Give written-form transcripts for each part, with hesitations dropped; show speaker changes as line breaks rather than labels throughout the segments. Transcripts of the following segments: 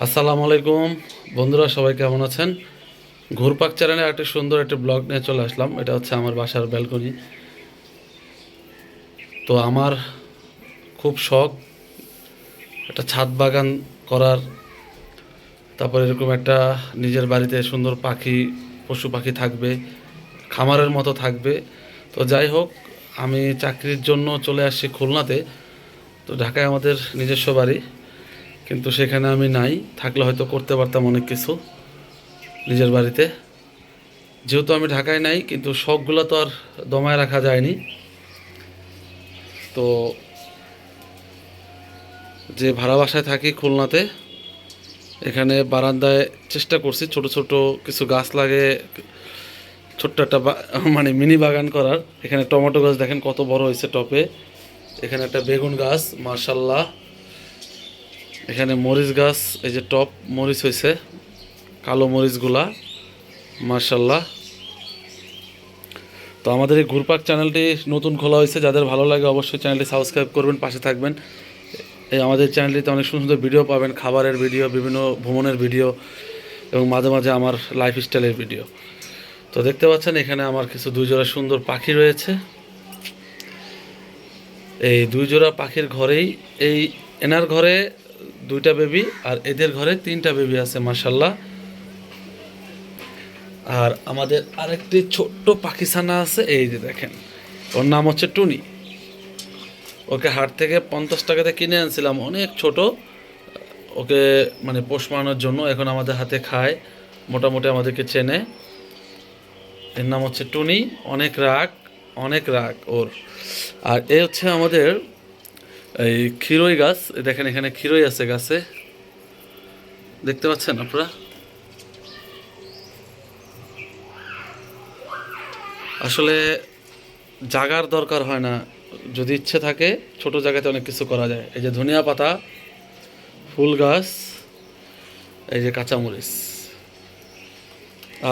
আসসালামু আলাইকুম বন্ধুরা, সবাই কেমন আছেন? ঘুরপাক চ্যানেলে একটা সুন্দর একটা ব্লগ নিয়ে চলে আসলাম। এটা হচ্ছে আমার বাসার ব্যালকনি। তো আমার খুব শখ একটা ছাদ বাগান করার, তারপর এরকম একটা নিজের বাড়িতে সুন্দর পাখি পশু পাখি থাকবে, খামারের মতো থাকবে। তো যাই হোক, আমি চাকরির জন্য চলে আসছি খুলনাতে। তো ঢাকায় আমাদের নিজস্ব বাড়ি, কিন্তু সেখানে আমি নাই। থাকলে হয়তো করতে পারতাম অনেক কিছু নিজের বাড়িতে। যেহেতু আমি ঢাকায় নাই, কিন্তু শখগুলো তো আর দমায় রাখা যায়নি। তো যে ভাড়া বাসায় থাকি খুলনাতে, এখানে বারান্দায় চেষ্টা করছি ছোট ছোট কিছু গাছ লাগে, ছোট্ট একটা মানে মিনি বাগান করার। এখানে টমেটো গাছ দেখেন কত বড় হয়েছে টপে। এখানে একটা বেগুন গাছ, মার্শাল্লাহ। এখানে মরিচ গাছ, এই যে টপ মরিচ হয়েছে, কালো মরিচগুলা, মার্শাল্লাহ। তো আমাদের এই ঘুরপাক চ্যানেলটি নতুন খোলা হয়েছে, যাদের ভালো লাগে অবশ্যই চ্যানেলটি সাবস্ক্রাইব করবেন, পাশে থাকবেন। এই আমাদের চ্যানেলটিতে অনেক সুন্দর সুন্দর ভিডিও পাবেন, খাবারের ভিডিও, বিভিন্ন ভ্রমণের ভিডিও, এবং মাঝে মাঝে আমার লাইফস্টাইলের ভিডিও। তো দেখতে পাচ্ছেন এখানে আমার কিছু দুই জোড়া সুন্দর পাখি রয়েছে। এই দুই জোড়া পাখির ঘরেই, এই এনার ঘরে দুইটা বেবি আর এদের ঘরে তিনটা বেবি আছে, মাশাল্লাহ। আর আমাদের আরেকটি ছোট্ট পাখিছানা আছে, এই যে দেখেন, ওর নাম হচ্ছে টুনি। ওকে হাট থেকে 50 টাকাতে কিনে আনছিলাম, অনেক ছোট। ওকে মানে পোষ মানানোর জন্য এখন আমাদের হাতে খায়, মোটামুটি আমাদেরকে চেনে। এর নাম হচ্ছে টুনি। অনেক রাগ, অনেক রাগ ওর। আর এ হচ্ছে আমাদের এই ক্ষীরই গাছ। দেখেন এখানে ক্ষীরই আছে গাছে, দেখতে পাচ্ছেন আপনারা। আসলে জাগার দরকার হয় না, যদি ইচ্ছে থাকে ছোট জায়গাতে অনেক কিছু করা যায়। এই যে ধনিয়া পাতা, ফুল গাছ, এই যে কাঁচামরিচ।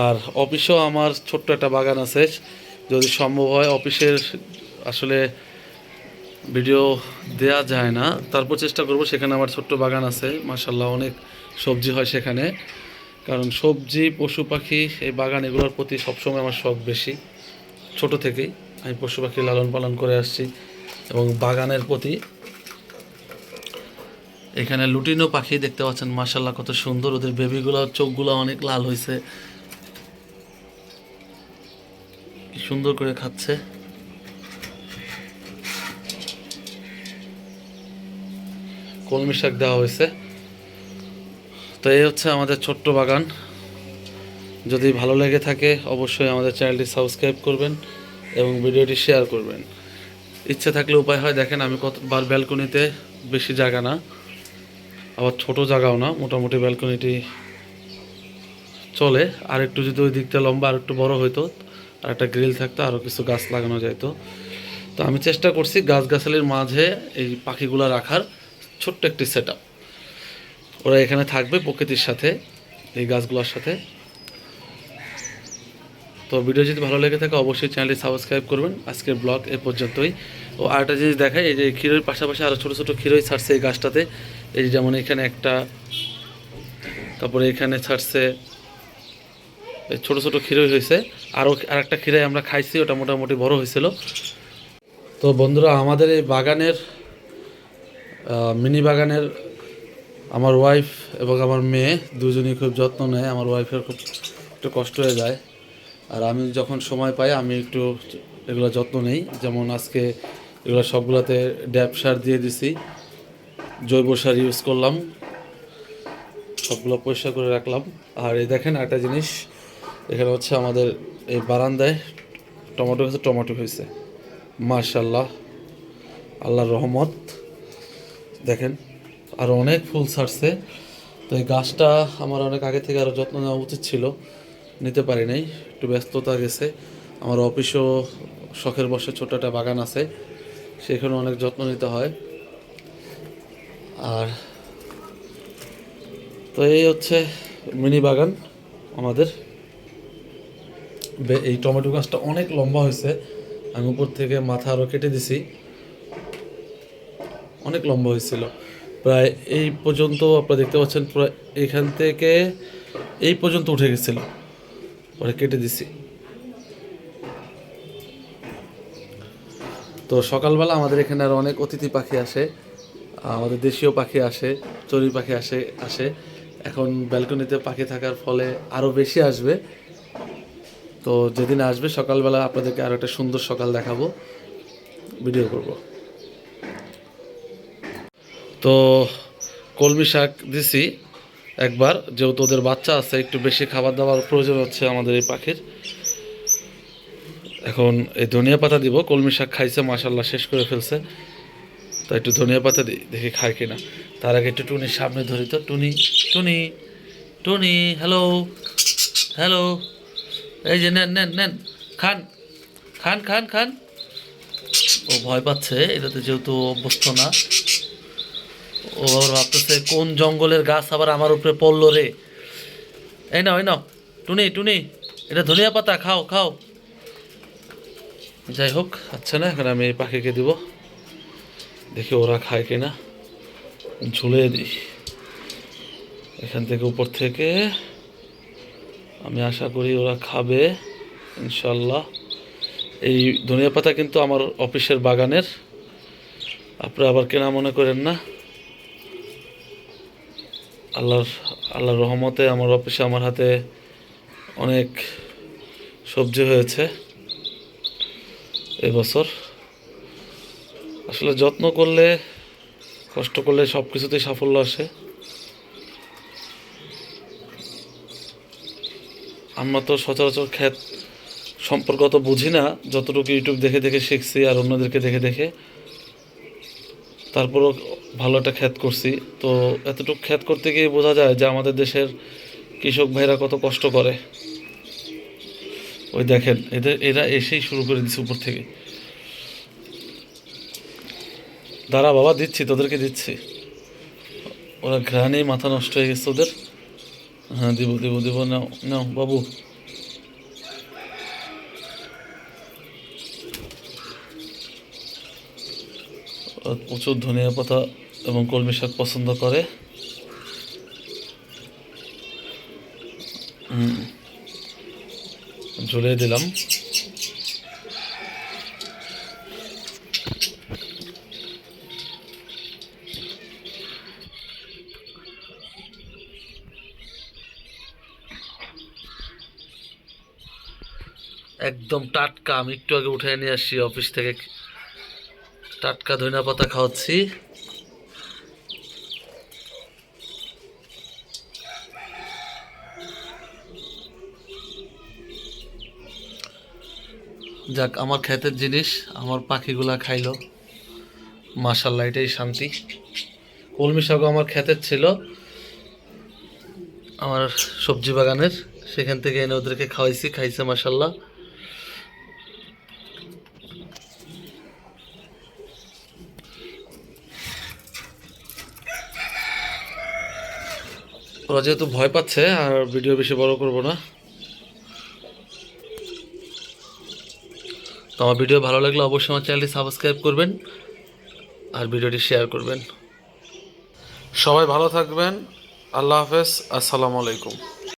আর অফিসেও আমার ছোট্ট একটা বাগান আছে, যদি সম্ভব হয় অফিসের, আসলে ভিডিও দেয়া যায় না, তারপর চেষ্টা করব। সেখানে আমার ছোট্ট বাগান আছে, মাশাল্লাহ, অনেক সবজি হয় সেখানে। কারণ সবজি, পশু পাখি, এই বাগান এগুলোর প্রতি সবসময় আমার শখ বেশি। ছোট থেকেই আমি পশু পাখি লালন পালন করে আসছি, এবং বাগানের প্রতি। এখানে লুটিনো পাখি দেখতে পাচ্ছেন, মাশাল্লাহ কত সুন্দর। ওদের বেবিগুলো, চোখগুলো অনেক লাল হয়েছে, কি সুন্দর করে খাচ্ছে। কলমি শাক দেওয়া হয়েছে। তো এই হচ্ছে আমাদের ছোট্ট বাগান। যদি ভালো লেগে থাকে অবশ্যই আমাদের চ্যানেলটি সাবস্ক্রাইব করবেন এবং ভিডিওটি শেয়ার করবেন। ইচ্ছে থাকলে উপায় হয়, দেখেন আমি কতবার ব্যালকনিতে, বেশি জায়গা না, আবার ছোট জায়গাও না, মোটামুটি ব্যালকনিটি চলে। আর একটু যদি ওই দিকটা লম্বা আর একটু বড় হইতো, আর একটা গ্রিল থাকতো, আরও কিছু গাছ লাগানো যেত। তো আমি চেষ্টা করছি গাছগাছালির মাঝে এই পাখিগুলো রাখার, ছোট্ট একটি সেট আপ। ওরা এখানে থাকবে প্রকৃতির সাথে, এই গাছগুলোর সাথে। তো ভিডিও যদি ভালো লেগে থাকে অবশ্যই চ্যানেলটি সাবস্ক্রাইব করবেন। আজকের ব্লগ এ পর্যন্তই। ও আরেকটা জিনিস দেখায়, এই যে ক্ষীরের পাশাপাশি আরও ছোটো ছোটো ক্ষীরই ছাড়ছে এই গাছটাতে। এই যেমন এখানে একটা, তারপরে এখানে ছাড়ছে, এই ছোটো ছোটো ক্ষীরই হয়েছে। আরও আরেকটা ক্ষীরাই আমরা খাইছি, ওটা মোটামুটি বড় হয়েছিল। তো বন্ধুরা, আমাদের এই বাগানের, মিনি বাগানের, আমার ওয়াইফ এবং আমার মেয়ে দুজনেই খুব যত্ন নেয়। আমার ওয়াইফের খুব একটু কষ্ট হয়ে যায়, আর আমি যখন সময় পাই আমি একটু এগুলো যত্ন নেই। যেমন আজকে এগুলো সবগুলোতে ড্যাপ সার দিয়ে দিছি, জৈব সার ইউজ করলাম, সবগুলো পরিষ্কার করে রাখলাম। আর এই দেখেন একটা জিনিস, এখানে হচ্ছে আমাদের এই বারান্দায় টমেটো গাছে টমেটো হয়েছে, মাশাল্লাহ, আল্লাহর রহমত। দেখেন আরও অনেক ফুল ছাড়ছে। তো এই গাছটা আমার অনেক আগে থেকে আরও যত্ন নেওয়া উচিত ছিল, নিতে পারি নাই, একটু ব্যস্ততা গেছে। আমার অফিসও শখের বসে ছোটো একটা বাগান আছে, সেখানে অনেক যত্ন নিতে হয়। আর তো এই হচ্ছে মিনি বাগান আমাদের। এই টমেটো গাছটা অনেক লম্বা হয়েছে, আমি উপর থেকে মাথা আরও কেটে দিছি, অনেক লম্বা হয়েছিল। প্রায় এই পর্যন্ত আপনারা দেখতে পাচ্ছেন, প্রায় এখান থেকে এই পর্যন্ত উঠে গেছিল, পরে কেটে দিছি। তো সকালবেলা আমাদের এখানে আর অনেক অতিথি পাখি আসে, আমাদের দেশীয় পাখি আসে, চড়ুই পাখি আসে। এখন ব্যালকনিতে পাখি থাকার ফলে আরও বেশি আসবে। তো যেদিন আসবে সকালবেলা আপনাদেরকে আরও একটা সুন্দর সকাল দেখাবো, ভিডিও করব। তো কলমি শাক দিছি একবার, যেহেতু ওদের বাচ্চা আছে, একটু বেশি খাবার দাবার প্রয়োজন হচ্ছে আমাদের এই পাখির। এখন এই ধনিয়া পাতা দিব, কলমি শাক খাইছে মাশাল্লাহ, শেষ করে ফেলছে। তো একটু ধনিয়া পাতা দিই, দেখি খায় কিনা। তার আগে একটু টুনির সামনে ধরি। তো টুনি, টুনি, টুনি, হ্যালো, হ্যালো, এই যে নেন নেন নেন, খান খান খান খান। ও ভয় পাচ্ছে এটাতে, যেহেতু অভ্যস্ত না। ও আবার ভাবতেছে কোন জঙ্গলের গাছ আবার আমার উপরে পড়লো রে। এই নাও, এই নাও, টুনি টুনি, এটা ধনিয়া পাতা, খাও খাও। যাই হোক, আচ্ছা না, এখন আমি এই পাখিকে দিব, দেখি ওরা খায় কিনা। ঝুলিয়ে দিই এখান থেকে, উপর থেকে। আমি আশা করি ওরা খাবে ইনশাল্লাহ। এই ধনিয়া পাতা কিন্তু আমার অফিসের বাগানের, আপনারা আবার কেনা মনে করেন না। আল্লাহর রহমতে আমার অফিসে আমার হাতে অনেক সবজি হয়েছে এবছর। আসলে যত্ন করলে, কষ্ট করলে সব কিছুতেই সাফল্য আসে। আমরা তো সচরাচর ক্ষেত সম্পর্কে অত বুঝি না, যতটুকু ইউটিউব দেখে দেখে শিখছি আর অন্যদেরকে দেখে দেখে, তারপরও ভালো একটা ক্ষেত করছি। তো এতটুকু ক্ষেত করতে গিয়ে বোঝা যায় যে আমাদের দেশের কৃষক ভাইরা কত কষ্ট করে। ওই দেখেন, এরা এসেই শুরু করে দিচ্ছে উপর থেকে। দাঁড়া বাবা, দিচ্ছি তোদেরকে দিচ্ছি। ওরা ঘ্রাণেই মাথা নষ্ট হয়ে গেছে ওদের। হ্যাঁ, দিব দিব দিব, নাও নাও বাবু। ওরা প্রচুর ধনিয়া পাতা এবং কলমি শাক পছন্দ করে। ঝুলিয়ে দিলাম। একদম টাটকা, আমি একটু আগে উঠে নিয়ে আসছি অফিস থেকে, টাটকা ধনিয়া পাতা খাওয়াচ্ছি। যাক, আমার ক্ষেতের জিনিস আমার পাখিগুলা খাইলো, মাশাল্লাহ, এটাই শান্তি। কলমি শাকও আমার ক্ষেতের ছিল, আমার সবজি বাগানের, সেখান থেকে এনে ওদেরকে খাওয়াইছি, খাইছে মাশাল্লাহ। ওরা যেহেতু ভয় পাচ্ছে, আর ভিডিও বেশি বড় করব না। তো আমার ভিডিও ভালো লাগলে অবশ্যই আমার চ্যানেলটি সাবস্ক্রাইব করবেন আর ভিডিওটি শেয়ার করবেন। সবাই ভালো থাকবেন। আল্লাহ হাফেজ, আসসালামু আলাইকুম।